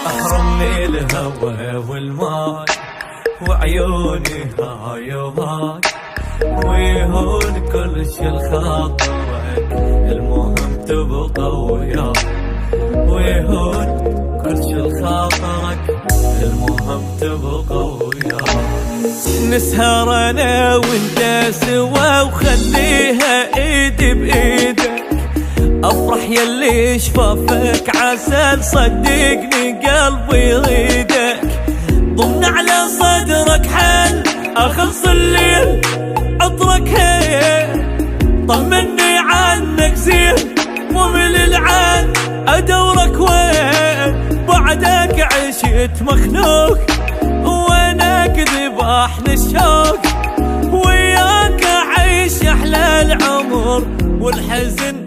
أحرمني الهوى والماي وعيوني هاي وهاي، ويهون كل شي لخاطرك، المهم تبقى وياي. ويهون كل شي لخاطرك، المهم تبقى وياي. نسهر انا وانت سوا وخليها ايدي بايدك، افرح يلي شفافك عسل، صدقني قلبي يريدك. ضمن على صدرك حل اخلص الليل عطرك، هي طمني عنك زين، ومن العين ادورك وين. بعدك عشت مخنوق وانا كذباحني الشوق، وياك اعيش احلى العمر والحزن